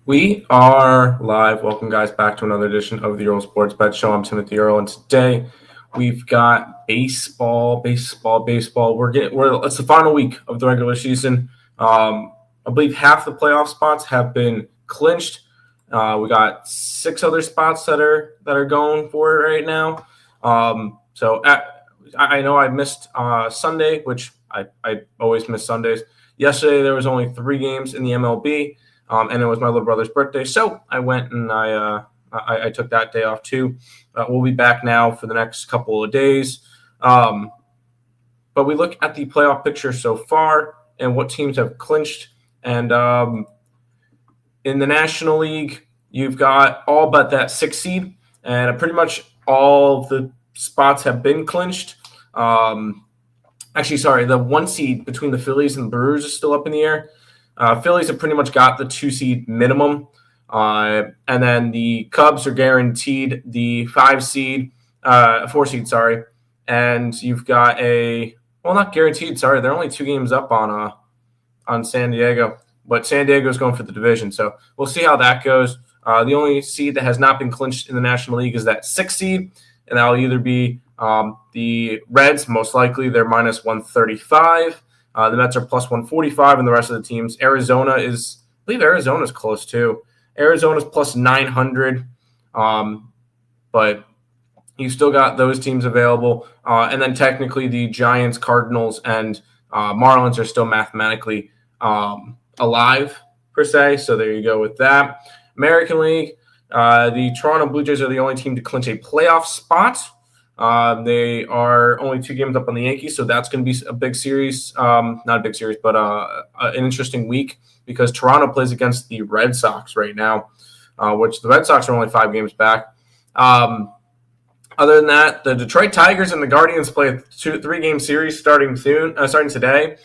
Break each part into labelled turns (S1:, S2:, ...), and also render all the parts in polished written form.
S1: We are live. Welcome, guys, back to another edition of the Earle Sports Bet Show. I'm Timothy Earle, and today we've got baseball. It's the final week of the regular season. I believe half the playoff spots have been clinched. We got 6 other spots that are going for it right now. I know I missed Sunday, which I always miss Sundays. Yesterday there was only 3 games in the MLB. And it was my little brother's birthday, so I went and I took that day off too. We'll be back now for the next couple of days. But we look at the playoff picture so far and what teams have clinched. And in the National League, you've got all but that 6 seed, and pretty much all the spots have been clinched. The 1 seed between the Phillies and the Brewers is still up in the air. Phillies have pretty much got the 2 seed minimum. And then the Cubs are guaranteed the 4 seed, sorry. And you've got not guaranteed, sorry. They're only 2 games up on San Diego. But San Diego is going for the division. So we'll see how that goes. The only seed that has not been clinched in the National League is that 6 seed. And that'll either be the Reds, most likely. They're minus 135. The Mets are plus 145, and the rest of the teams. Arizona's close too. Arizona's plus 900, but you still got those teams available. And then technically the Giants, Cardinals, and Marlins are still mathematically alive, per se. So there you go with that. American League, the Toronto Blue Jays are the only team to clinch a playoff spot. They are only 2 games up on the Yankees, so that's going to be a big series. Not a big series, but an interesting week because Toronto plays against the Red Sox right now, which the Red Sox are only 5 games back. Other than that, the Detroit Tigers and the Guardians play a 3-game series starting today.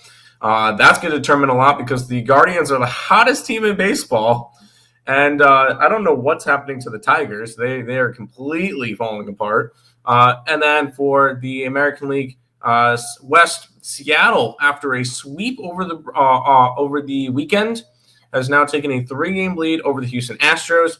S1: That's going to determine a lot because the Guardians are the hottest team in baseball. And I don't know what's happening to the Tigers. They are completely falling apart. And then for the American League West, Seattle, after a sweep over the weekend, has now taken a 3-game lead over the Houston Astros.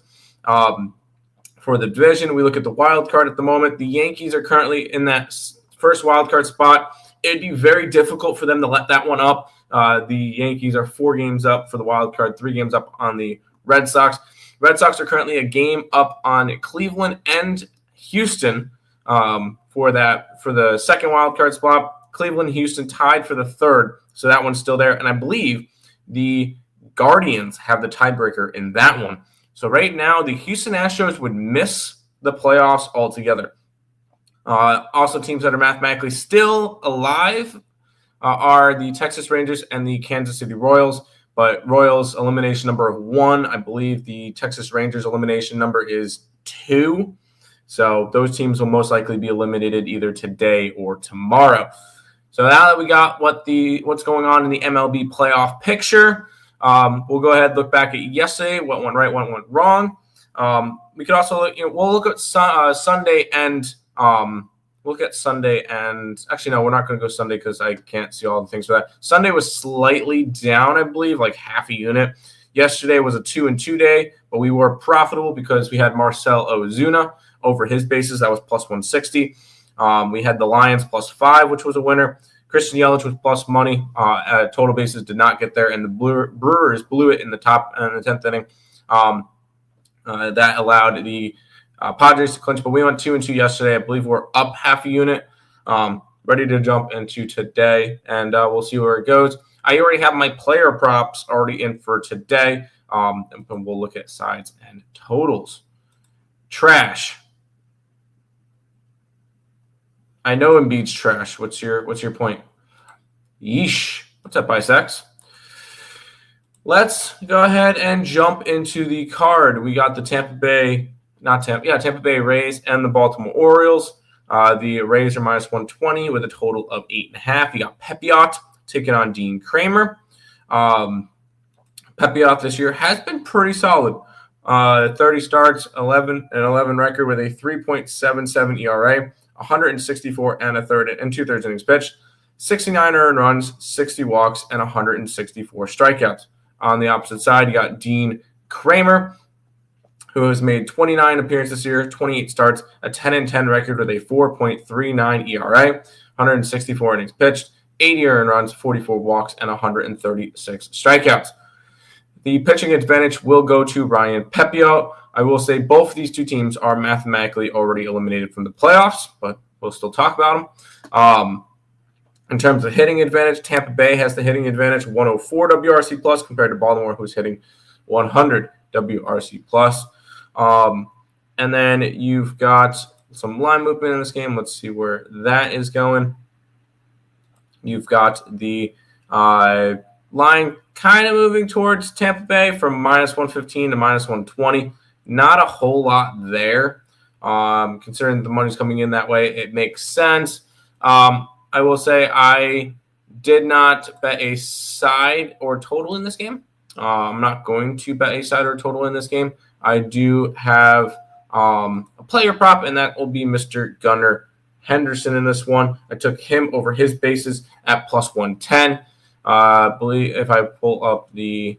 S1: For the division, we look at the wild card at the moment. The Yankees are currently in that first wild card spot. It'd be very difficult for them to let that one up. The Yankees are 4 games up for the wild card, 3 games up on the Red Sox. Red Sox are currently a game up on Cleveland and Houston for the second wild card spot. Cleveland and Houston tied for the third, so that one's still there. And I believe the Guardians have the tiebreaker in that one. So right now, the Houston Astros would miss the playoffs altogether. Also, teams that are mathematically still alive are the Texas Rangers and the Kansas City Royals. But Royals elimination number of 1. I believe the Texas Rangers elimination number is 2. So those teams will most likely be eliminated either today or tomorrow. So now that we got what's going on in the MLB playoff picture, we'll go ahead and look back at yesterday, what went right, what went wrong. We could also we'll look at Sunday and actually, no, we're not going to go Sunday because I can't see all the things for that. Sunday was slightly down, I believe, like half a unit. Yesterday was a 2-2 day, but we were profitable because we had Marcell Ozuna over his bases. That was plus 160. We had the Lions plus 5, which was a winner. Christian Yelich was plus money. Total bases did not get there, and the Brewers blew it in the 10th inning. That allowed the Padres to clinch, but we went 2-2 yesterday. I believe we're up half a unit, ready to jump into today, and we'll see where it goes. I already have my player props already in for today, and we'll look at sides and totals. Trash. I know Embiid's trash. What's your point? Yeesh. What's up, Bisex? Let's go ahead and jump into the card. We got the Tampa Bay Rays and the Baltimore Orioles. The Rays are minus 120 with a total of 8.5. You got Pepiot taking on Dean Kramer. Pepiot this year has been pretty solid. 30 starts, 11 record with a 3.77 ERA, 164 and 2/3 innings pitched, 69 earned runs, 60 walks, and 164 strikeouts. On the opposite side, you got Dean Kramer, who has made 29 appearances this year, 28 starts, a 10-10 record with a 4.39 ERA, 164 innings pitched, 80 earned runs, 44 walks, and 136 strikeouts. The pitching advantage will go to Ryan Pepiot. I will say both of these two teams are mathematically already eliminated from the playoffs, but we'll still talk about them. In terms of hitting advantage, Tampa Bay has the hitting advantage, 104 WRC plus compared to Baltimore, who's hitting 100 WRC plus. And then you've got some line movement in this game. Let's see where that is going. You've got the line kind of moving towards Tampa Bay from minus 115 to minus 120. Not a whole lot there. Considering the money's coming in that way, it makes sense. I will say I did not bet a side or total in this game. I'm not going to bet a side or total in this game. I do have a player prop, and that will be Mr. Gunnar Henderson in this one. I took him over his bases at plus 110. I believe if I pull up the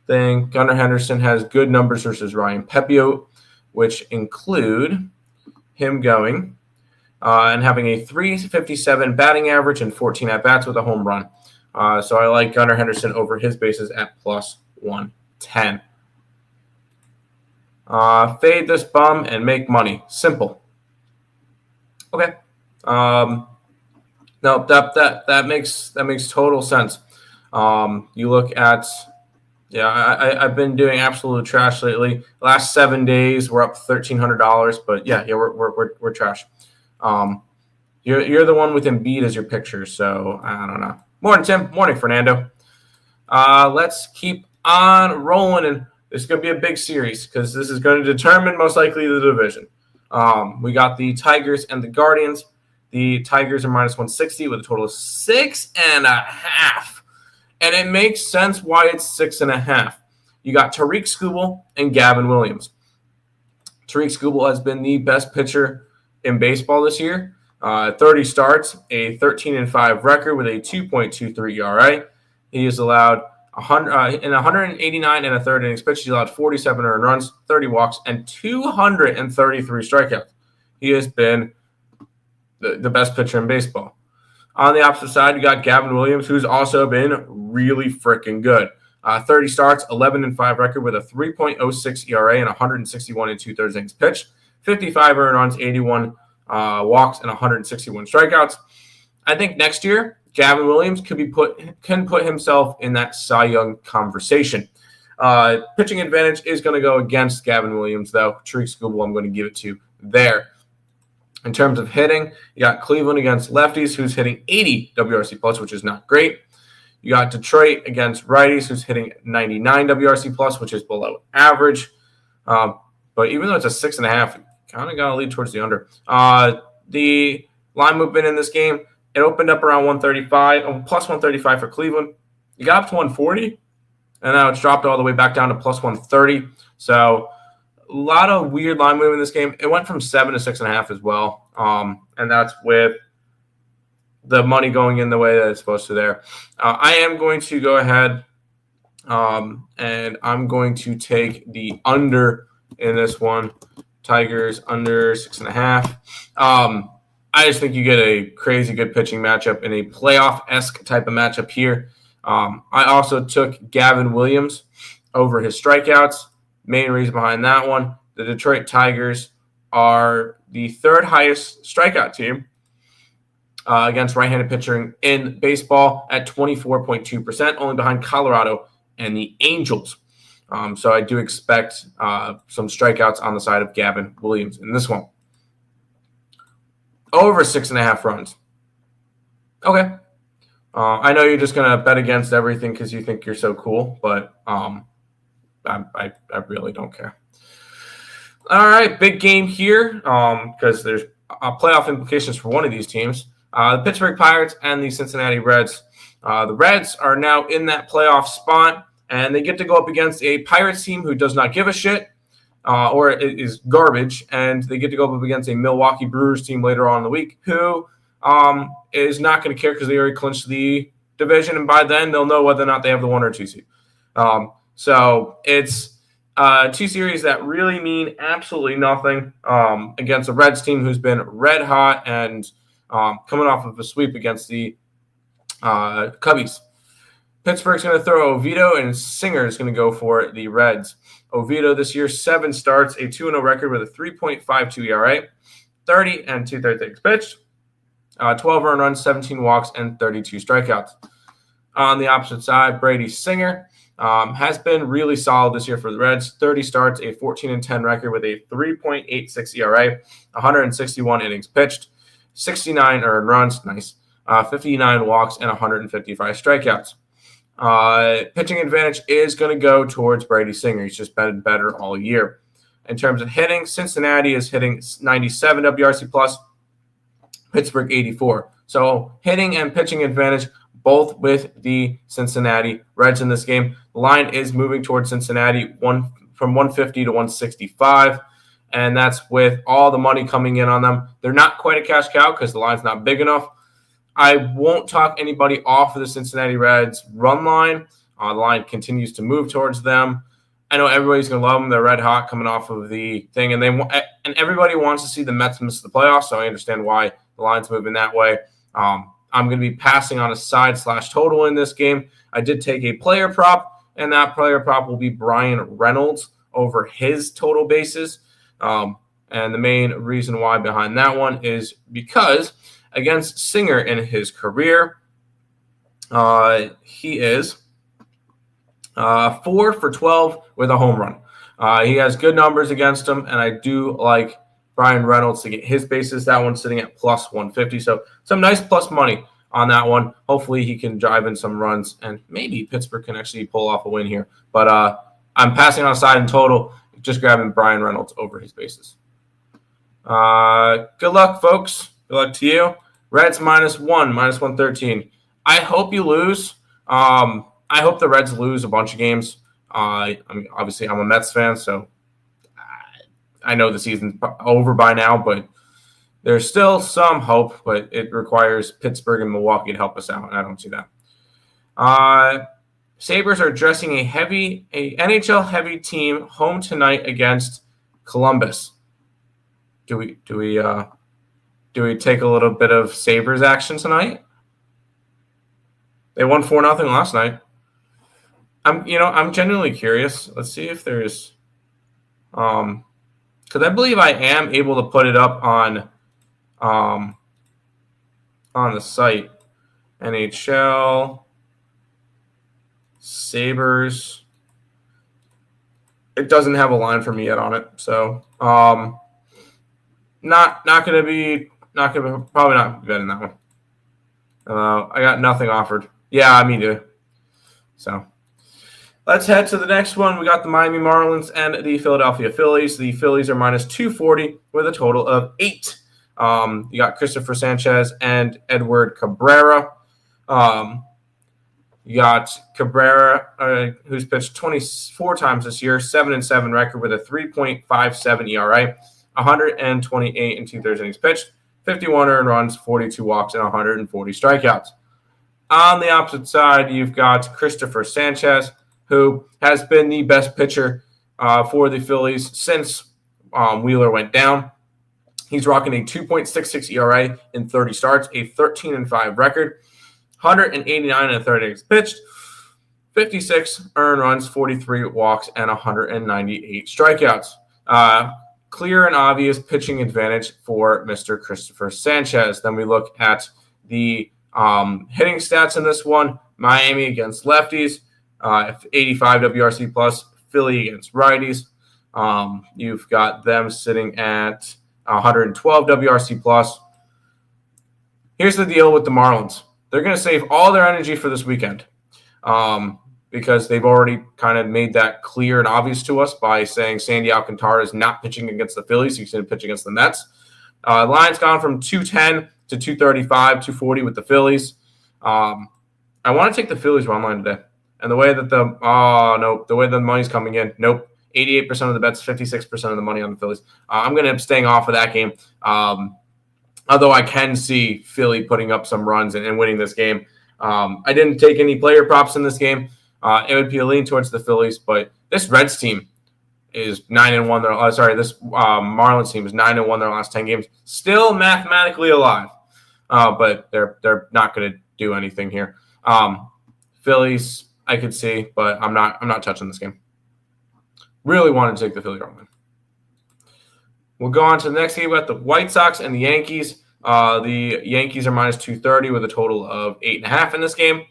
S1: thing, Gunnar Henderson has good numbers versus Ryan Pepiot, which include him going and having a 357 batting average and 14 at-bats with a home run. So I like Gunnar Henderson over his bases at plus 110. Fade this bum and make money. Simple. Okay. No, that makes total sense. You look at, I've been doing absolute trash lately. The last 7 days we're up $1,300, but yeah, we're trash. You're the one with Embiid as your picture, so I don't know. Morning, Tim. Morning, Fernando. Let's keep on rolling, and this is going to be a big series because this is going to determine most likely the division. We got the Tigers and the Guardians. The Tigers are minus 160 with a total of 6.5. And it makes sense why it's 6.5. You got Tariq Skubal and Gavin Williams. Tariq Skubal has been the best pitcher in baseball this year. 30 starts, a 13-5 record with a 2.23 ERA. He has allowed 189 and a third innings pitched. He allowed 47 earned runs, 30 walks, and 233 strikeouts. He has been the best pitcher in baseball. On the opposite side, you got Gavin Williams, who's also been really freaking good. 30 starts, 11-5 record with a 3.06 ERA and 161 and two-thirds innings pitched, 55 earned runs, 81 walks, and 161 strikeouts. I think next year, Gavin Williams can put himself in that Cy Young conversation. Pitching advantage is going to go against Gavin Williams, though. Tariq Skubal, I'm going to give it to there. In terms of hitting, you got Cleveland against lefties, who's hitting 80 WRC plus, which is not great. You got Detroit against righties, who's hitting 99 WRC plus, which is below average. But even though it's a 6.5, kind of got to lead towards the under. The line movement in this game, it opened up around 135, plus 135 for Cleveland. You got up to 140, and now it's dropped all the way back down to plus 130. So a lot of weird line movement in this game. It went from 7 to 6.5 as well, and that's with the money going in the way that it's supposed to there. I am going to go ahead and I'm going to take the under in this one. Tigers under 6.5. I just think you get a crazy good pitching matchup in a playoff-esque type of matchup here. I also took Gavin Williams over his strikeouts. Main reason behind that one, the Detroit Tigers are the third highest strikeout team against right-handed pitching in baseball at 24.2%, only behind Colorado and the Angels. So I do expect some strikeouts on the side of Gavin Williams in this one. Over 6.5 runs. Okay. I know you're just going to bet against everything because you think you're so cool, but I really don't care. All right, big game here because there's playoff implications for one of these teams. The Pittsburgh Pirates and the Cincinnati Reds. The Reds are now in that playoff spot, and they get to go up against a Pirates team who does not give a shit or is garbage, and they get to go up against a Milwaukee Brewers team later on in the week who is not going to care because they already clinched the division, and by then they'll know whether or not they have the 1 or 2 seed. So it's two series that really mean absolutely nothing against a Reds team who's been red hot and coming off of a sweep against the Cubbies. Pittsburgh's going to throw Oviedo, and Singer is going to go for the Reds. Oviedo this year, 7 starts, a 2-0 record with a 3.52 ERA, 30 and 2/3 innings pitched, 12 earned runs, 17 walks, and 32 strikeouts. On the opposite side, Brady Singer has been really solid this year for the Reds. 30 starts, a 14-10 record with a 3.86 ERA, 161 innings pitched, 69 earned runs, nice, 59 walks, and 155 strikeouts. Pitching advantage is going to go towards Brady Singer. He's just been better all year. In terms of hitting, Cincinnati is hitting 97 WRC plus, Pittsburgh 84. So hitting and pitching advantage both with the Cincinnati Reds in this game. The line is moving towards Cincinnati from 150 to 165, and that's with all the money coming in on them. They're not quite a cash cow because the line's not big enough. I won't talk anybody off of the Cincinnati Reds run line. The line continues to move towards them. I know everybody's going to love them. They're red hot coming off of the thing, and everybody wants to see the Mets miss the playoffs, so I understand why the line's moving that way. I'm going to be passing on a side/total in this game. I did take a player prop, and that player prop will be Brian Reynolds over his total bases. And the main reason why behind that one is because against Singer in his career, he is 4 for 12 with a home run. He has good numbers against him, and I do like Brian Reynolds to get his bases. That one's sitting at plus 150. So some nice plus money on that one. Hopefully he can drive in some runs, and maybe Pittsburgh can actually pull off a win here. But I'm passing on a side in total, just grabbing Brian Reynolds over his bases. Good luck, folks. Good luck to you. Reds -1, -113. I hope you lose. I hope the Reds lose a bunch of games. Obviously, I'm a Mets fan, so I know the season's over by now, but there's still some hope, but it requires Pittsburgh and Milwaukee to help us out, and I don't see that. Sabres are dressing a NHL-heavy team home tonight against Columbus. Do we take a little bit of Sabres action tonight? They won 4-0 last night. I'm genuinely curious. Let's see if there's because I believe I am able to put it up on the site. NHL Sabres. It doesn't have a line for me yet on it, so probably not betting that one. I got nothing offered. Yeah, me too. So let's head to the next one. We got the Miami Marlins and the Philadelphia Phillies. The Phillies are -240 with a total of 8. You got Christopher Sanchez and Edward Cabrera. You got Cabrera, who's pitched 24 times this year, 7-7 record with a 3.57 ERA, 128 and 2/3 innings pitched, 51 earned runs, 42 walks, and 140 strikeouts. On the opposite side, you've got Christopher Sanchez, who has been the best pitcher for the Phillies since Wheeler went down. He's rocking a 2.66 ERA in 30 starts, a 13-5 record, 189 and 30 innings pitched, 56 earned runs, 43 walks, and 198 strikeouts. Clear and obvious pitching advantage for Mr. Christopher Sanchez. Then we look at the hitting stats in this one. Miami against lefties, 85 WRC plus. Philly against righties. You've got them sitting at 112 WRC plus. Here's the deal with the Marlins. They're going to save all their energy for this weekend because they've already kind of made that clear and obvious to us by saying Sandy Alcantara is not pitching against the Phillies. He's going to pitch against the Mets. Line's gone from 210 to 235, 240 with the Phillies. I want to take the Phillies run line today. And the way that the way the money's coming in, nope. 88% of the bets, 56% of the money on the Phillies. I'm going to be staying off of that game. Although I can see Philly putting up some runs and winning this game. I didn't take any player props in this game. It would be a lean towards the Phillies, but this Reds team is 9-1. This Marlins team is 9-1 their last 10 games. Still mathematically alive, but they're not going to do anything here. Phillies, I could see, but I'm not touching this game. Really wanted to take the Philly run. We'll go on to the next game. We got the White Sox and the Yankees. The Yankees are minus 230 with a total of 8.5 in this game.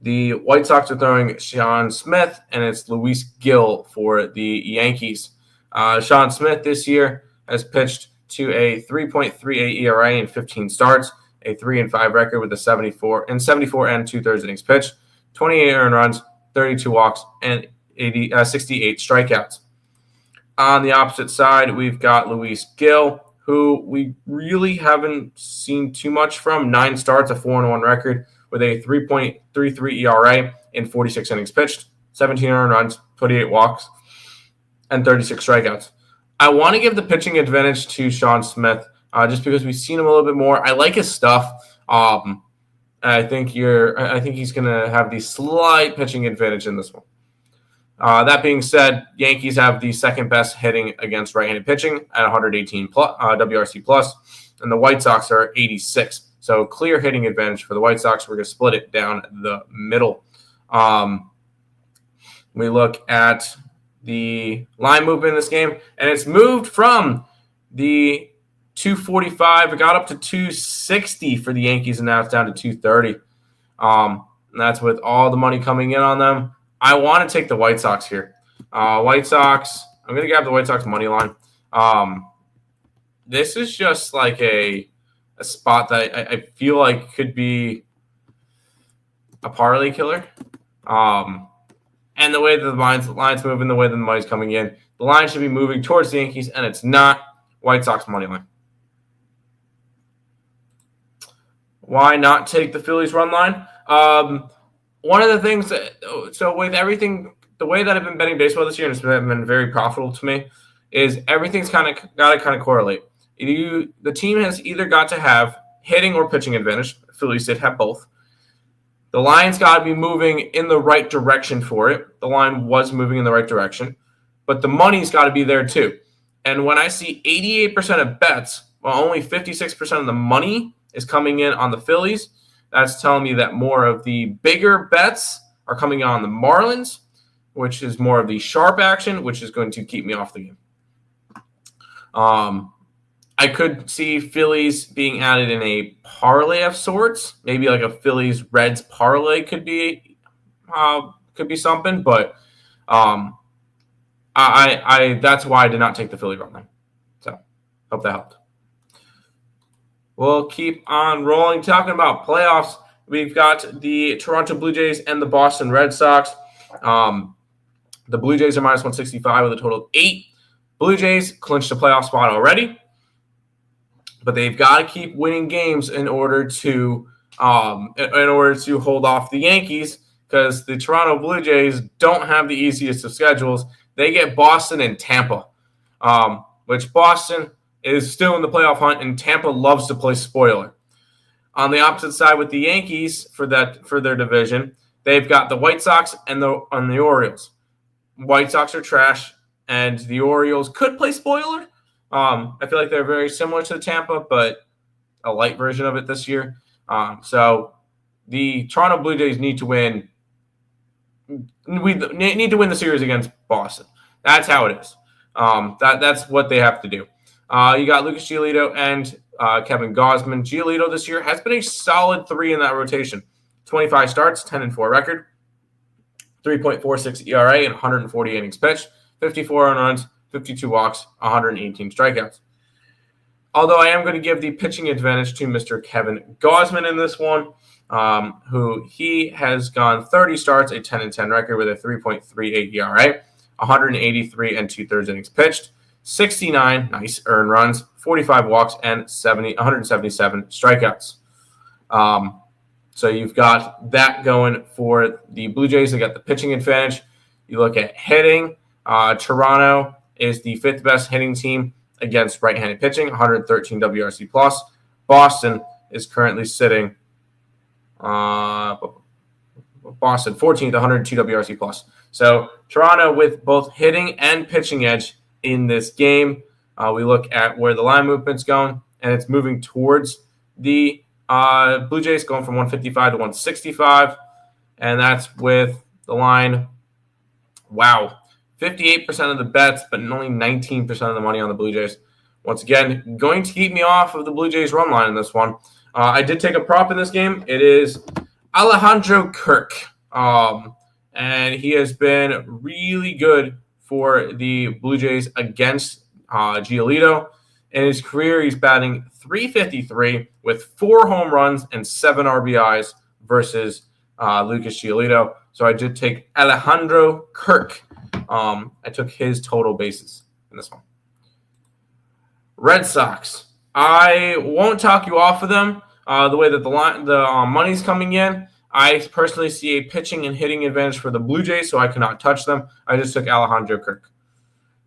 S1: The White Sox are throwing Sean Smith, and it's Luis Gil for the Yankees. Sean Smith this year has pitched to a 3.38 ERA in 15 starts, a 3-5 record with a 74 and 2/3 innings pitched, 28 earned runs, 32 walks, and 68 strikeouts. On the opposite side, we've got Luis Gil, who we really haven't seen too much from. 9 starts, a 4-1 record with a 3.33 ERA in 46 innings pitched, 17 earned runs, 28 walks, and 36 strikeouts. I want to give the pitching advantage to Sean Smith just because we've seen him a little bit more. I like his stuff. I think he's going to have the slight pitching advantage in this one. That being said, Yankees have the second best hitting against right-handed pitching at 118 WRC plus, and the White Sox are 86. So clear hitting advantage for the White Sox. We're going to split it down the middle. We look at the line movement in this game, and it's moved from the 245. It got up to 260 for the Yankees, and now it's down to 230. And that's with all the money coming in on them. I want to take the White Sox here. White Sox, I'm going to grab the White Sox money line. This is just like a spot that I feel like could be a parlay killer. And the way that the line's moving, the way that the money's coming in, the line should be moving towards the Yankees, and it's not. White Sox money line. Why not take the Phillies run line? One of the things so with everything, the way that I've been betting baseball this year, and it's been very profitable to me, is everything's got to correlate. The team has either got to have hitting or pitching advantage. Phillies did have both. The line's got to be moving in the right direction for it. The line was moving in the right direction, but the money's got to be there too. And when I see 88% of bets, while only 56% of the money is coming in on the Phillies, that's telling me that more of the bigger bets are coming on the Marlins, which is more of the sharp action, which is going to keep me off the game. I could see Phillies being added in a parlay of sorts. Maybe like a Phillies Reds parlay could be something, but I that's why I did not take the Philly run line. So hope that helped. We'll keep on rolling. Talking about playoffs, we've got the Toronto Blue Jays and the Boston Red Sox. The Blue Jays are minus 165 with a total of 8. Blue Jays clinched a playoff spot already, but they've got to keep winning games in order to hold off the Yankees, because the Toronto Blue Jays don't have the easiest of schedules. They get Boston and Tampa, which Boston is still in the playoff hunt, and Tampa loves to play spoiler. On the opposite side with the Yankees for their division, they've got the White Sox and the Orioles. White Sox are trash, and the Orioles could play spoiler. I feel like they're very similar to the Tampa, but a light version of it this year. So the Toronto Blue Jays need to win. We need to win the series against Boston. That's how it is. That's what they have to do. You got Lucas Giolito and Kevin Gausman. Giolito this year has been a solid 3 in that rotation. 25 starts, 10-4 record, 3.46 ERA, and 140 innings pitched, 54 earned runs, 52 walks, 118 strikeouts. Although I am going to give the pitching advantage to Mr. Kevin Gausman in this one, who he has gone 30 starts, a 10-10 record with a 3.38 ERA, 183 2/3 innings pitched, 69 nice earned runs, 45 walks, and 177 strikeouts. So you've got that going for the Blue Jays. They got the pitching advantage. You look at hitting. Toronto is the 5th best hitting team against right-handed pitching, 113 WRC plus. Boston is currently sitting. Boston 14th, 102 WRC plus. So Toronto with both hitting and pitching edge in this game. We look at where the line movement's going, and it's moving towards the Blue Jays, going from 155 to 165, and that's with the line. Wow, 58% of the bets, but only 19% of the money on the Blue Jays. Once again, going to keep me off of the Blue Jays run line in this one. I did take a prop in this game. It is Alejandro Kirk, and he has been really good for the Blue Jays against Giolito. In his career, he's batting .353 with 4 home runs and 7 RBIs versus Lucas Giolito. So I did take Alejandro Kirk. I took his total bases in this one. Red Sox. I won't talk you off of them. The way that the money's coming in, I personally see a pitching and hitting advantage for the Blue Jays, so I cannot touch them. I just took Alejandro Kirk.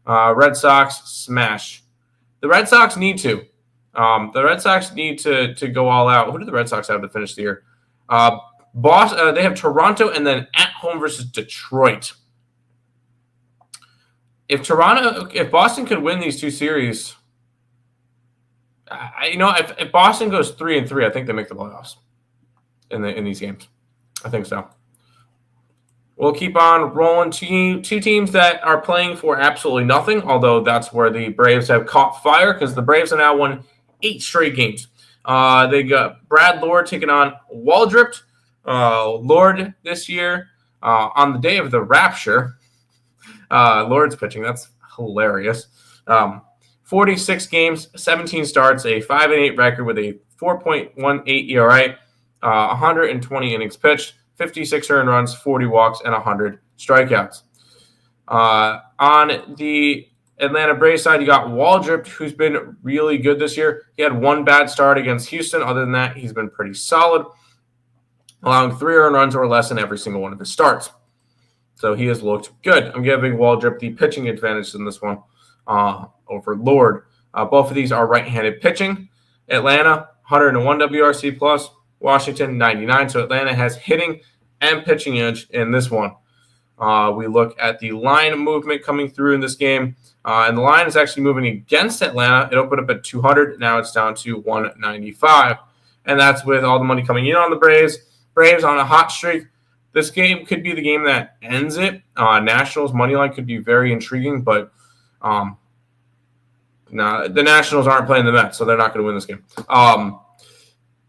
S1: Red Sox smash. The Red Sox need to. The Red Sox need to go all out. Who do the Red Sox have to finish the year? They have Toronto and then at home versus Detroit. If Boston could win these 2 series, if Boston goes 3-3, I think they make the playoffs in these games. I think so. We'll keep on rolling. Two teams that are playing for absolutely nothing, although that's where the Braves have caught fire because the Braves have now won 8 straight games. They got Brad Lord taking on Waldrip. Lord this year on the day of the rapture. Lord's pitching. That's hilarious. 46 games, 17 starts, a 5-8 record with a 4.18 ERA, 120 innings pitched, 56 earned runs, 40 walks, and 100 strikeouts. On the Atlanta Braves side, you got Waldrip, who's been really good this year. He had 1 bad start against Houston. Other than that, he's been pretty solid, allowing 3 earned runs or less in every single one of his starts. So he has looked good. I'm giving Waldrip the pitching advantage in this one over Lord. Both of these are right-handed pitching. Atlanta, 101 WRC plus. Washington, 99. So Atlanta has hitting and pitching edge in this one. We look at the line movement coming through in this game. And the line is actually moving against Atlanta. It opened up at 200. Now it's down to 195. And that's with all the money coming in on the Braves. Braves on a hot streak. This game could be the game that ends it. Nationals money line could be very intriguing, but the Nationals aren't playing the Mets, so they're not going to win this game. I'm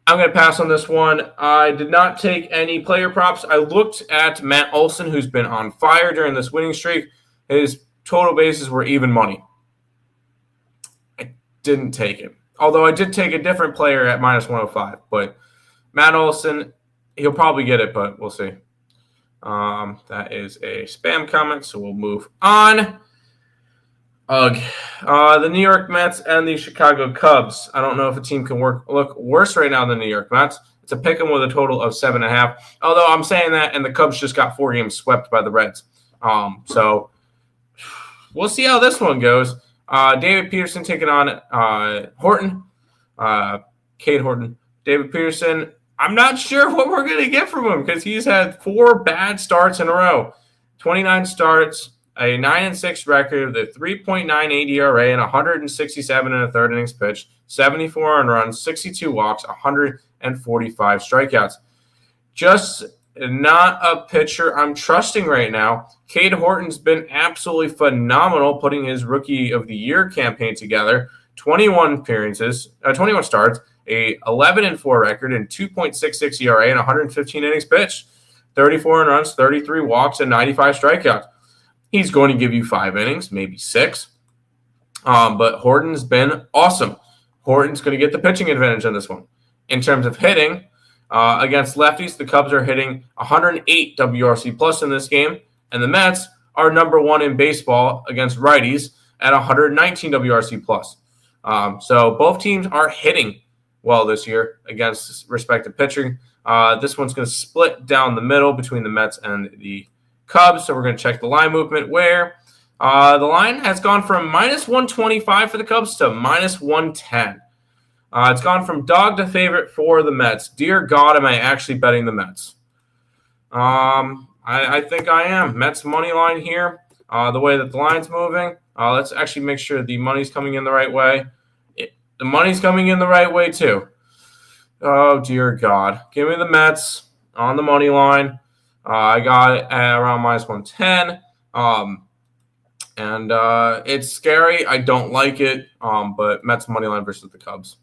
S1: going to pass on this one. I did not take any player props. I looked at Matt Olson, who's been on fire during this winning streak. His total bases were even money. I didn't take it. Although I did take a different player at minus 105. But Matt Olson, he'll probably get it, but we'll see. That is a spam comment, so we'll move on. The New York Mets and the Chicago Cubs. I don't know if a team can look worse right now than the New York Mets. It's a pick 'em with a total of 7.5. Although I'm saying that, and the Cubs just got 4 games swept by the Reds. So we'll see how this one goes. David Peterson taking on Horton. Cade Horton. David Peterson, I'm not sure what we're going to get from him because he's had 4 bad starts in a row. 29 starts, a 9-6 record, with a 3.98 ERA, and 167 and a third innings pitched, 74 earned runs, 62 walks, 145 strikeouts. Just not a pitcher I'm trusting right now. Cade Horton's been absolutely phenomenal putting his Rookie of the Year campaign together. 21 starts, a 11-4 record, and 2.66 ERA, and 115 innings pitched, 34 earned runs, 33 walks, and 95 strikeouts. He's going to give you 5 innings, maybe 6. But Horton's been awesome. Horton's going to get the pitching advantage on this one. In terms of hitting, against lefties, the Cubs are hitting 108 WRC plus in this game, and the Mets are number 1 in baseball against righties at 119 WRC plus. So both teams are hitting well this year against respective pitching. This one's going to split down the middle between the Mets and the Cubs. So we're going to check the line movement where the line has gone from minus 125 for the Cubs to minus 110. It's gone from dog to favorite for the Mets. Dear God, am I actually betting the Mets? I think I am. Mets money line here. The way that the line's moving. Let's actually make sure the money's coming in the right way. The money's coming in the right way too. Oh dear God! Give me the Mets on the money line. I got it at around -110. And it's scary. I don't like it. But Mets money line versus the Cubs.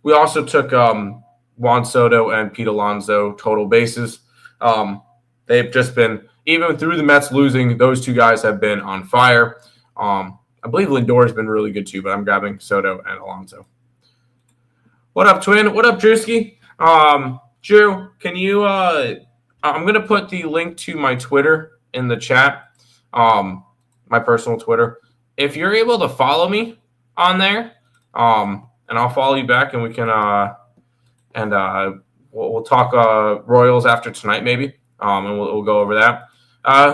S1: We also took Juan Soto and Pete Alonso total bases. They've just been, even through the Mets losing, those two guys have been on fire. I believe Lindor has been really good too, but I'm grabbing Soto and Alonso. What up, Twin? What up, Drewski? Drew, can you I'm going to put the link to my Twitter in the chat, my personal Twitter. If you're able to follow me on there, and I'll follow you back, and we can we'll talk Royals after tonight, maybe, and we'll go over that.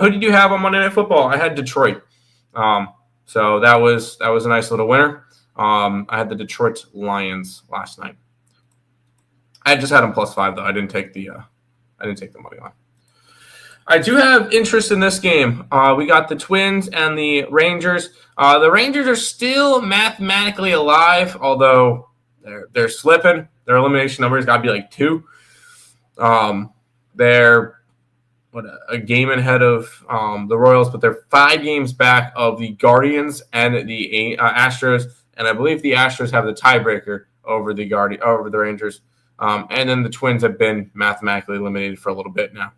S1: Who did you have on Monday Night Football? I had Detroit, so that was a nice little winner. I had the Detroit Lions last night. I just had them +5 though. I didn't take the money line. I do have interest in this game. We got the Twins and the Rangers. The Rangers are still mathematically alive, although they're slipping. Their elimination numbers got to be like 2. They're a game ahead of the Royals, but they're 5 games back of the Guardians and the Astros, and I believe the Astros have the tiebreaker over the Rangers. And then the Twins have been mathematically eliminated for a little bit now.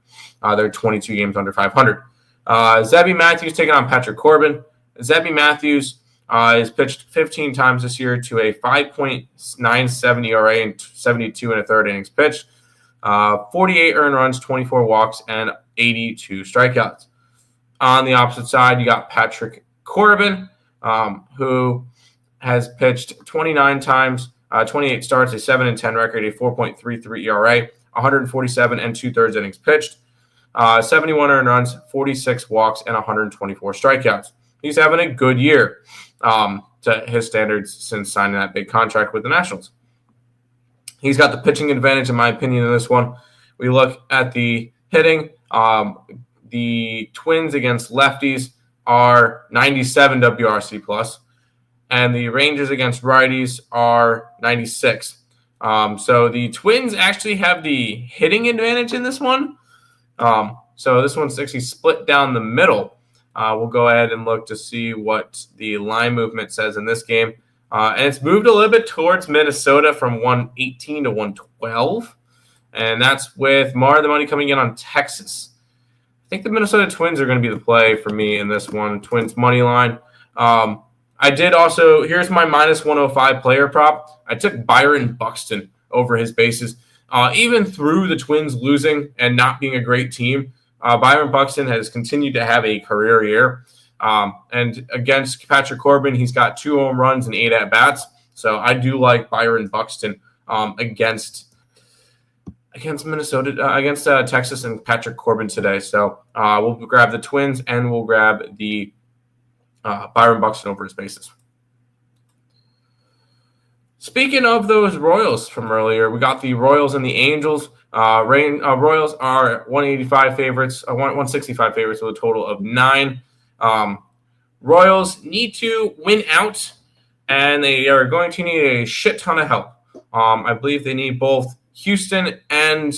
S1: They're 22 games under 500. Zebby Matthews taking on Patrick Corbin. Zebby Matthews has pitched 15 times this year to a 5.97 ERA and 72 and a third innings pitched. 48 earned runs, 24 walks, and 82 strikeouts. On the opposite side, you got Patrick Corbin, who has pitched 29 times, 28 starts, a 7-10 record, a 4.33 ERA, 147 and 2/3 innings pitched, 71 earned runs, 46 walks, and 124 strikeouts. He's having a good year to his standards since signing that big contract with the Nationals. He's got the pitching advantage, in my opinion, in this one. We look at the hitting. The Twins against lefties are 97 WRC plus, and the Rangers against righties are 96. So the Twins actually have the hitting advantage in this one. So this one's actually split down the middle. We'll go ahead and look to see what the line movement says in this game. And it's moved a little bit towards Minnesota from 118 to 112. And that's with more of the money coming in on Texas. I think the Minnesota Twins are going to be the play for me in this one. Twins money line. I did also, here's my -105 player prop. I took Byron Buxton over his bases. Even through the Twins losing and not being a great team, Byron Buxton has continued to have a career year. And against Patrick Corbin, he's got 2 home runs and 8 at-bats. So I do like Byron Buxton against Minnesota, against Texas and Patrick Corbin today. So we'll grab the Twins and we'll grab the Byron Buxton over his bases. Speaking of those Royals from earlier, we got the Royals and the Angels. Royals are 185 favorites, 165 favorites with a total of 9. Royals need to win out, and they are going to need a shit ton of help. I believe they need both Houston and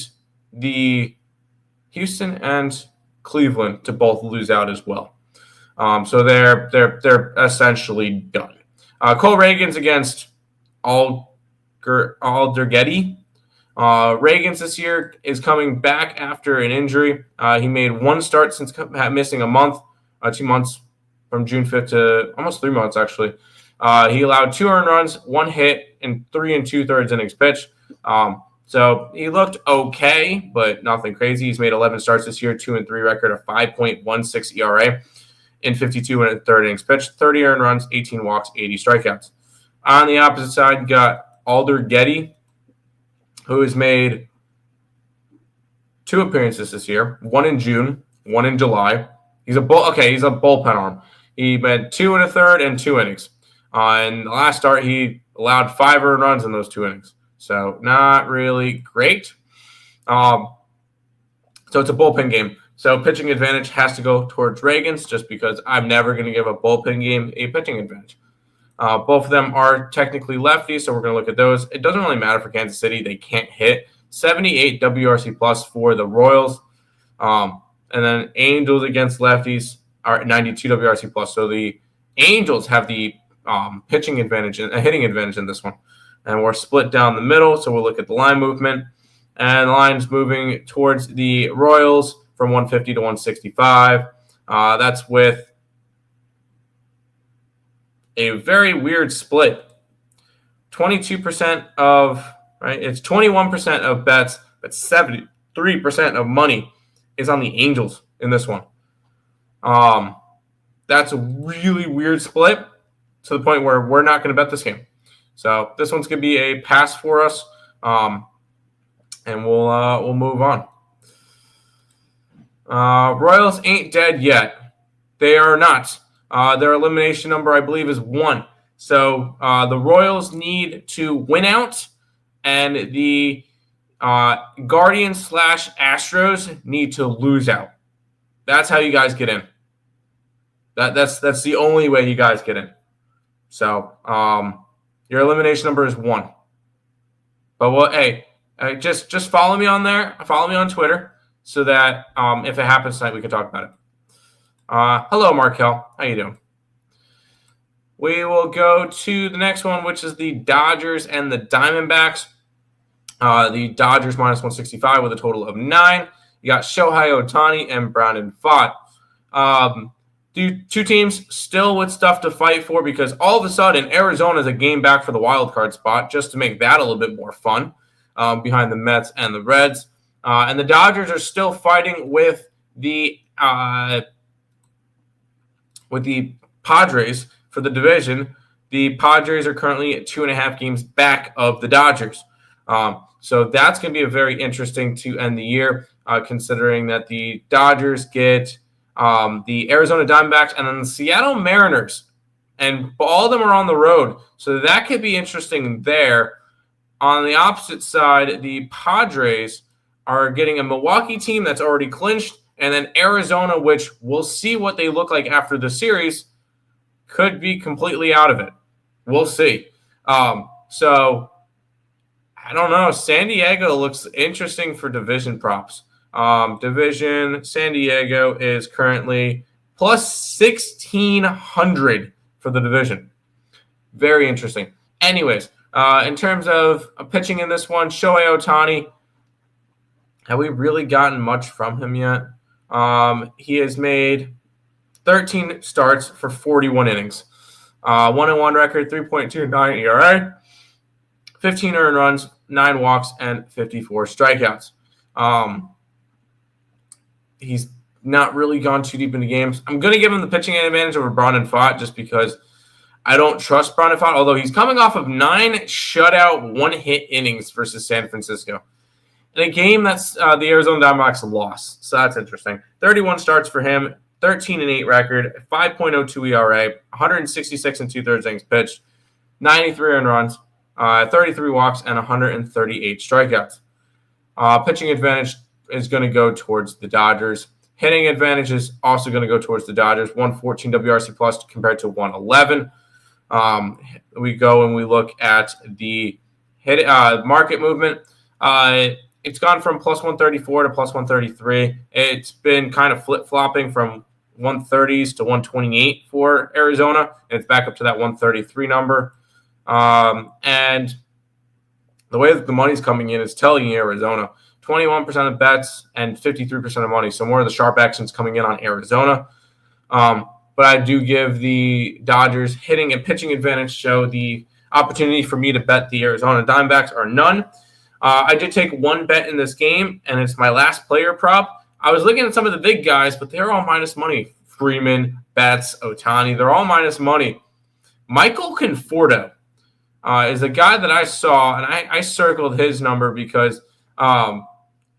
S1: Cleveland to both lose out as well. So they're essentially done. Cole Reagans against Aldergetty. Reagans this year is coming back after an injury. He made 1 start since missing a month, 2 months from June 5th to almost 3 months, actually. He allowed 2 earned runs, 1 hit, and 3 2/3 innings pitched. So he looked okay, but nothing crazy. He's made 11 starts this year, 2-3 record, a 5.16 ERA in 52 1/3 innings pitched, 30 earned runs, 18 walks, 80 strikeouts. On the opposite side, you got Aldergetty, who has made 2 appearances this year, 1 in June, 1 in July. He's a bullpen arm. He went 2 1/3 and 2 innings. In the last start, he allowed 5 earned runs in those 2 innings. So not really great. So it's a bullpen game. So pitching advantage has to go towards Reagan's just because I'm never going to give a bullpen game a pitching advantage. Both of them are technically lefties, so we're going to look at those. It doesn't really matter for Kansas City. They can't hit. 78 WRC plus for the Royals. And then Angels against lefties are 92 WRC plus. So the Angels have the pitching advantage and a hitting advantage in this one. And we're split down the middle, so we'll look at the line movement. And the line's moving towards the Royals from 150 to 165. That's with a very weird split. 22% of, right? It's 21% of bets, but 73% of money is on the Angels in this one. That's a really weird split to the point where we're not going to bet this game. So this one's going to be a pass for us, and we'll move on. Royals ain't dead yet. They are not. Their elimination number, I believe, is 1. So the Royals need to win out, and the Guardians / Astros need to lose out. That's how you guys get in. That's the only way you guys get in. So your elimination number is 1. But hey, just follow me on there. Follow me on Twitter so that if it happens tonight, we can talk about it. Hello, Markel. How you doing? We will go to the next one, which is the Dodgers and the Diamondbacks. The Dodgers minus 165 with a total of 9. You got Shohei Ohtani and Brandon Pfaadt. Two teams still with stuff to fight for because all of a sudden Arizona is a game back for the wild card spot just to make that a little bit more fun behind the Mets and the Reds. And the Dodgers are still fighting with the Padres for the division. The Padres are currently at 2.5 games back of the Dodgers. So that's going to be a very interesting to end the year, considering that the Dodgers get the Arizona Diamondbacks and then the Seattle Mariners. And all of them are on the road. So that could be interesting there. On the opposite side, the Padres are getting a Milwaukee team that's already clinched, and then Arizona, which we'll see what they look like after the series, could be completely out of it. We'll see. So I don't know. San Diego looks interesting for division props. Division San Diego is currently plus 1,600 for the division. Very interesting. Anyways, in terms of pitching in this one, Shohei Ohtani, have we really gotten much from him yet? He has made 13 starts for 41 innings. 1-1 record, 3.29 ERA, 15 earned runs, 9 walks, and 54 strikeouts. He's not really gone too deep into games. I'm going to give him the pitching advantage over Brandon Pfaadt just because I don't trust Brandon Pfaadt, although he's coming off of 9 shutout, 1-hit innings versus San Francisco. In a game that's the Arizona Diamondbacks lost. So that's interesting. 31 starts for him, 13-8 record, 5.02 ERA, 166 2/3 innings pitched, 93 earned runs, 33 walks, and 138 strikeouts. Pitching advantage is going to go towards the Dodgers. Hitting advantage is also going to go towards the Dodgers. 114 WRC plus compared to 111. We go and we look at the hit market movement. It's gone from plus 134 to plus 133. It's been kind of flip-flopping from 130s to 128 for Arizona. And it's back up to that 133 number. And the way that the money's coming in is telling you Arizona. 21% of bets and 53% of money. So more of the sharp actions coming in on Arizona. But I do give the Dodgers hitting and pitching advantage, so the opportunity for me to bet the Arizona Diamondbacks are none. I did take one bet in this game, and it's my last player prop. I was looking at some of the big guys, but they're all minus money. Freeman, Betts, Ohtani, they're all minus money. Michael Conforto is a guy that I saw, and I circled his number because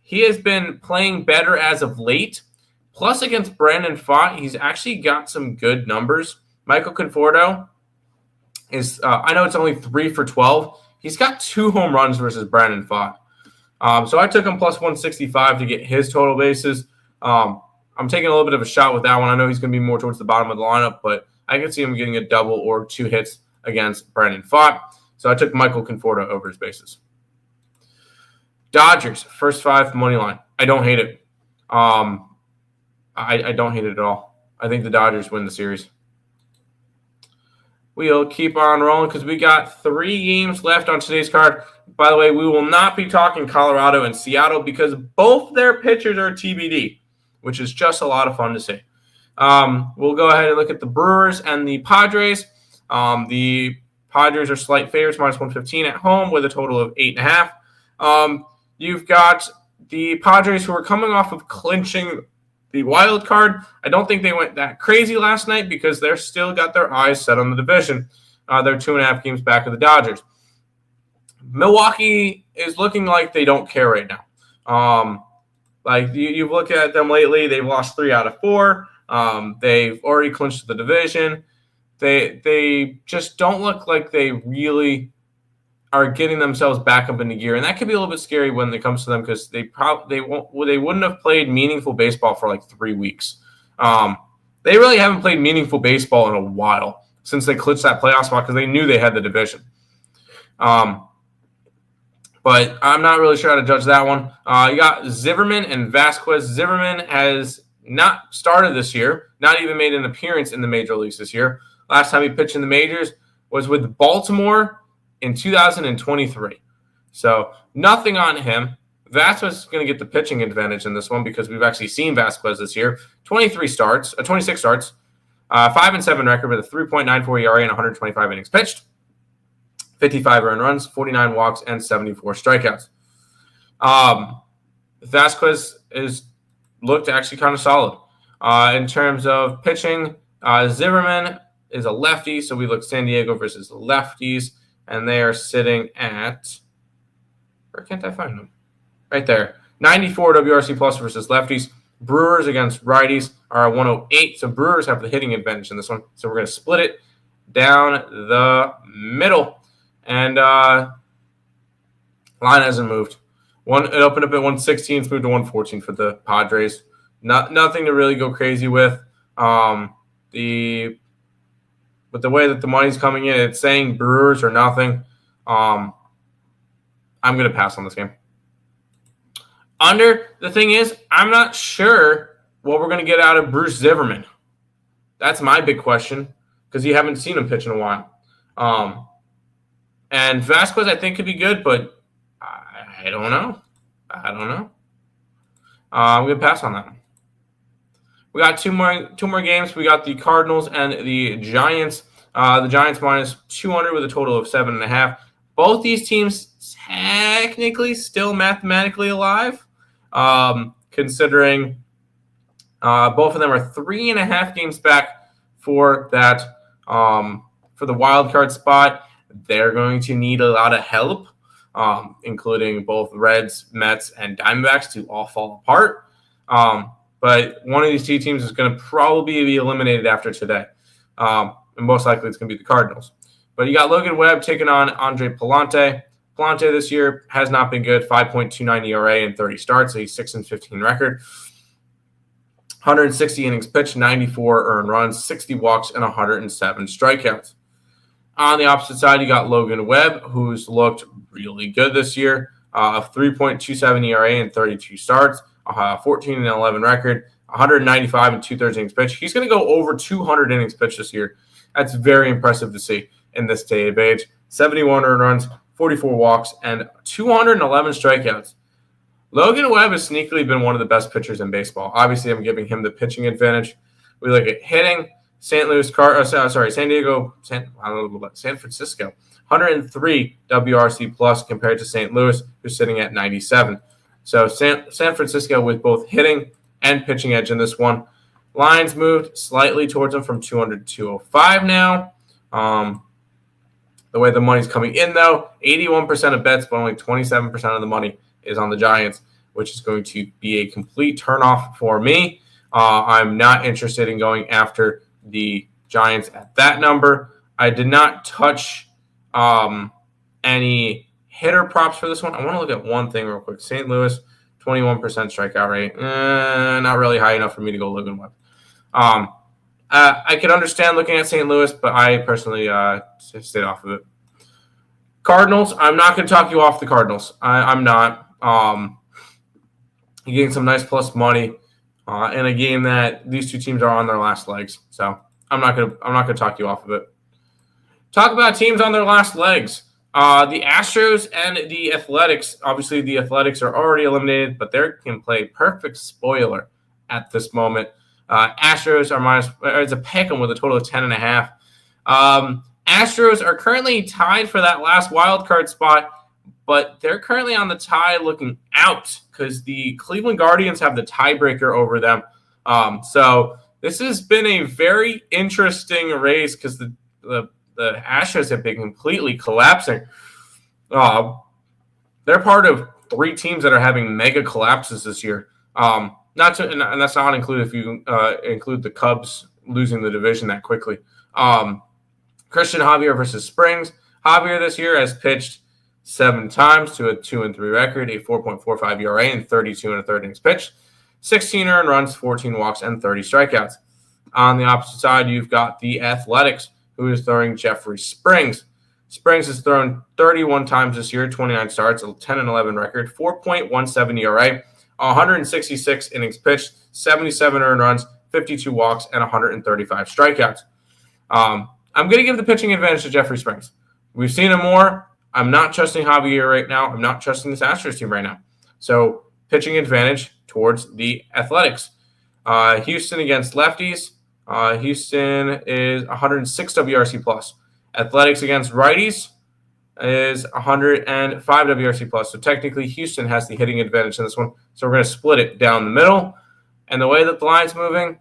S1: he has been playing better as of late. Plus, against Brandon Pfaadt, he's actually got some good numbers. Michael Conforto is, I know it's only 3 for 12. He's got 2 home runs versus Brandon Pfaadt. So I took him plus 165 to get his total bases. I'm taking a little bit of a shot with that one. I know he's going to be more towards the bottom of the lineup, but I can see him getting a double or 2 hits against Brandon Pfaadt. So I took Michael Conforto over his bases. Dodgers, first 5 money line. I don't hate it. I don't hate it at all. I think the Dodgers win the series. We'll keep on rolling because we got 3 games left on today's card. By the way, we will not be talking Colorado and Seattle because both their pitchers are TBD, which is just a lot of fun to see. We'll go ahead and look at the Brewers and the Padres. The Padres are slight favorites, minus 115 at home with a total of 8.5. You've got the Padres who are coming off of clinching the wild card. I don't think they went that crazy last night because they're still got their eyes set on the division. They're 2.5 games back of the Dodgers. Milwaukee is looking like they don't care right now. Like you've looked at them lately, they've lost 3 out of 4. They've already clinched the division. They just don't look like they really are getting themselves back up into gear, and that could be a little bit scary when it comes to them because they wouldn't have played meaningful baseball for like 3 weeks. They really haven't played meaningful baseball in a while since they clinched that playoff spot because they knew they had the division. But I'm not really sure how to judge that one. You got Zimmerman and Vasquez. Zimmerman has not started this year, not even made an appearance in the major leagues this year. Last time he pitched in the majors was with Baltimore in 2023. So nothing on him. Vasquez is going to get the pitching advantage in this one because we've actually seen Vasquez this year. 26 starts, 5-7 record with a 3.94 ERA and 125 innings pitched, 55 earned runs, 49 walks, and 74 strikeouts. Vasquez is looked actually kind of solid. In terms of pitching, Zimmerman is a lefty, so we look San Diego versus the lefties. And they are sitting at, where can't I find them? Right there. 94 WRC plus versus lefties. Brewers against righties are 108. So Brewers have the hitting advantage in this one. So we're going to split it down the middle. And line hasn't moved. It opened up at 116. It's moved to 114 for the Padres. Nothing to really go crazy with. But the way that the money's coming in, it's saying Brewers or nothing. I'm going to pass on this game. Under, the thing is, I'm not sure what we're going to get out of Bruce Zimmerman. That's my big question because you haven't seen him pitch in a while. And Vasquez, I think, could be good, but I don't know. I'm going to pass on that one. We got two more games. We got the Cardinals and the Giants. The Giants minus 200 with a total of 7.5. Both these teams technically still mathematically alive, considering both of them are 3.5 games back for that for the wild card spot. They're going to need a lot of help, including both Reds, Mets, and Diamondbacks to all fall apart. But one of these two teams is going to probably be eliminated after today. And most likely it's going to be the Cardinals. But you got Logan Webb taking on Andre Palante. Palante this year has not been good. 5.29 ERA in 30 starts. A 6-15 record. 160 innings pitched, 94 earned runs, 60 walks, and 107 strikeouts. On the opposite side, you got Logan Webb, who's looked really good this year. 3.27 ERA in 32 starts. 14-11 record, 195 and 2/3 innings pitched. He's going to go over 200 innings pitched this year. That's very impressive to see in this day of age. 71 earned runs, 44 walks, and 211 strikeouts. Logan Webb has sneakily been one of the best pitchers in baseball. Obviously, I'm giving him the pitching advantage. We look at hitting. San Francisco, 103 WRC plus compared to St. Louis, who's sitting at 97. So San Francisco with both hitting and pitching edge in this one. Lines moved slightly towards them from 200 to 205 now. The way the money's coming in, though, 81% of bets, but only 27% of the money is on the Giants, which is going to be a complete turnoff for me. I'm not interested in going after the Giants at that number. I did not touch any hitter props for this one. I want to look at one thing real quick. St. Louis, 21% strikeout rate. Not really high enough for me to go Logan Webb. I could understand looking at St. Louis, but I personally stayed off of it. Cardinals, I'm not going to talk you off the Cardinals. I'm not. You're getting some nice plus money in a game that these two teams are on their last legs. So I'm not gonna talk you off of it. Talk about teams on their last legs. The Astros and the Athletics. Obviously, the Athletics are already eliminated, but they can play perfect spoiler at this moment. Astros are it's a pick 'em with a total of 10.5. Astros are currently tied for that last wild card spot, but they're currently on the tie looking out because the Cleveland Guardians have the tiebreaker over them. So this has been a very interesting race because the Astros have been completely collapsing. They're part of 3 teams that are having mega collapses this year. And that's not included if you include the Cubs losing the division that quickly. Christian Javier versus Springs. Javier this year has pitched 7 times to a 2-3 record, a 4.45 ERA, and 32 1/3 innings pitched, 16 earned runs, 14 walks, and 30 strikeouts. On the opposite side, you've got the Athletics, who is throwing Jeffrey Springs. Springs has thrown 31 times this year, 29 starts, a 10-11 record, 4.17 ERA, 166 innings pitched, 77 earned runs, 52 walks, and 135 strikeouts. I'm going to give the pitching advantage to Jeffrey Springs. We've seen him more. I'm not trusting Javier right now. I'm not trusting this Astros team right now. So pitching advantage towards the Athletics. Houston against lefties. Houston is 106 WRC plus. Athletics against righties is 105 WRC plus. So technically Houston has the hitting advantage in this one. So we're going to split it down the middle. And the way that the line's moving,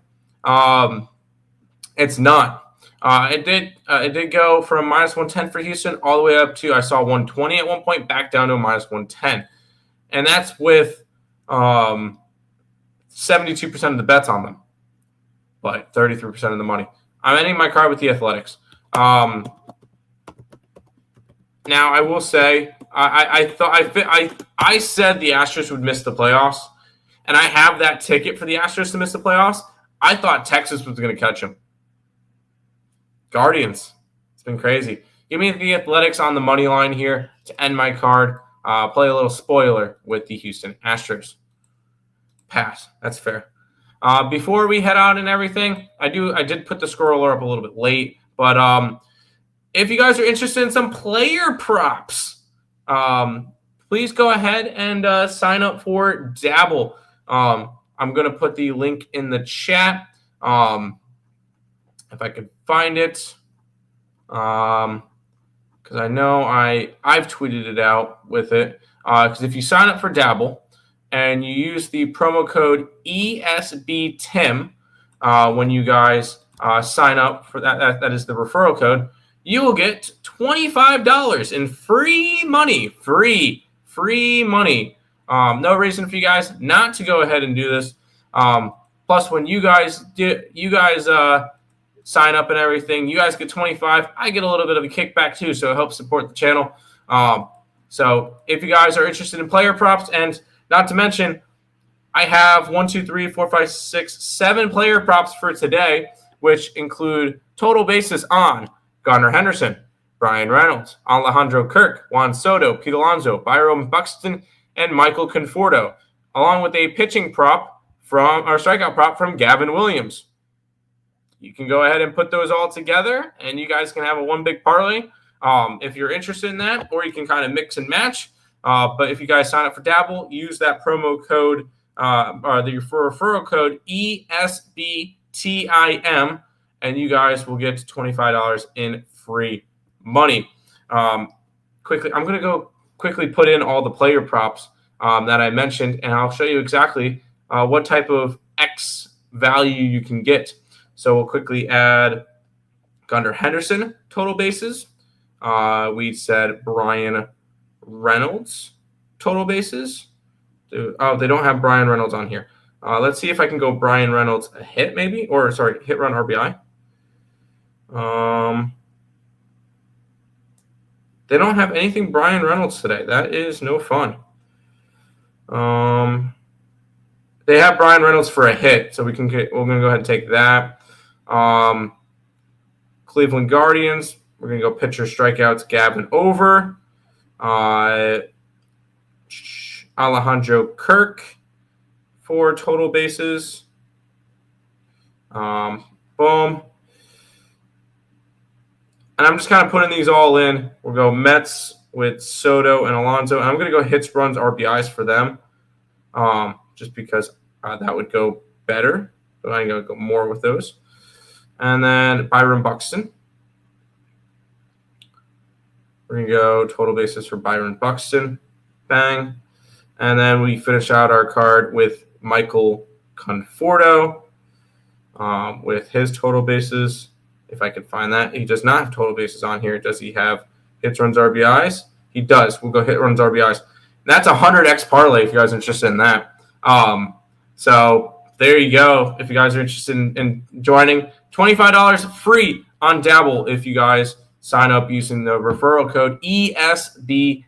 S1: it's not. It did go from -110 for Houston all the way up to, I saw 120 at one point, back down to a -110. And that's with 72% of the bets on them, but 33% of the money. I'm ending my card with the Athletics. Now, I will say, I said the Astros would miss the playoffs, and I have that ticket for the Astros to miss the playoffs. I thought Texas was going to catch them. Guardians. It's been crazy. Give me the Athletics on the money line here to end my card. Play a little spoiler with the Houston Astros. Pass. That's fair. Before we head out and everything, I did put the scroller up a little bit late, but if you guys are interested in some player props, please go ahead and sign up for Dabble. I'm going to put the link in the chat. If I could find it, because I know I've tweeted it out with it. Because if you sign up for Dabble and you use the promo code ESBTIM when you guys sign up for that is the referral code, you will get $25 in free money. Free money. No reason for you guys not to go ahead and do this. Plus, when you guys sign up and everything, you guys get 25. I get a little bit of a kickback too, so it helps support the channel. So if you guys are interested in player props, and not to mention, I have 7 player props for today, which include total bases on Gardner Henderson, Brian Reynolds, Alejandro Kirk, Juan Soto, Pete Alonso, Byron Buxton, and Michael Conforto, along with a pitching prop strikeout prop from Gavin Williams. You can go ahead and put those all together, and you guys can have a one big parlay if you're interested in that, or you can kind of mix and match. But if you guys sign up for Dabble, use that promo code or the referral code ESBTIM, and you guys will get $25 in free money. Quickly, I'm going to go quickly put in all the player props that I mentioned, and I'll show you exactly what type of X value you can get. So we'll quickly add Gardner Henderson total bases. We said Brian Reynolds total bases. Oh, they don't have Brian Reynolds on here. Let's see if I can go Brian Reynolds a hit maybe, or sorry, hit run RBI. They don't have anything Brian Reynolds today. That is no fun. They have Brian Reynolds for a hit, so we're going to go ahead and take that. Cleveland Guardians, we're going to go pitcher strikeouts, Gavin over. Alejandro Kirk for total bases. Boom. And I'm just kind of putting these all in. We'll go Mets with Soto and Alonso. And I'm going to go hits, runs, RBIs for them, just because that would go better. So I'm going to go more with those. And then Byron Buxton. We're going to go total bases for Byron Buxton. Bang. And then we finish out our card with Michael Conforto with his total bases. If I could find that. He does not have total bases on here. Does he have hits, runs, RBIs? He does. We'll go hit, runs, RBIs. And that's 100x parlay if you guys are interested in that. So there you go. If you guys are interested in joining, $25 free on Dabble if you guys sign up using the referral code ESBTIM.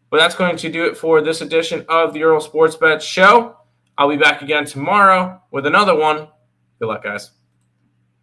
S1: But that's going to do it for this edition of the Earle Sports Bet Show. I'll be back again tomorrow with another one. Good luck, guys.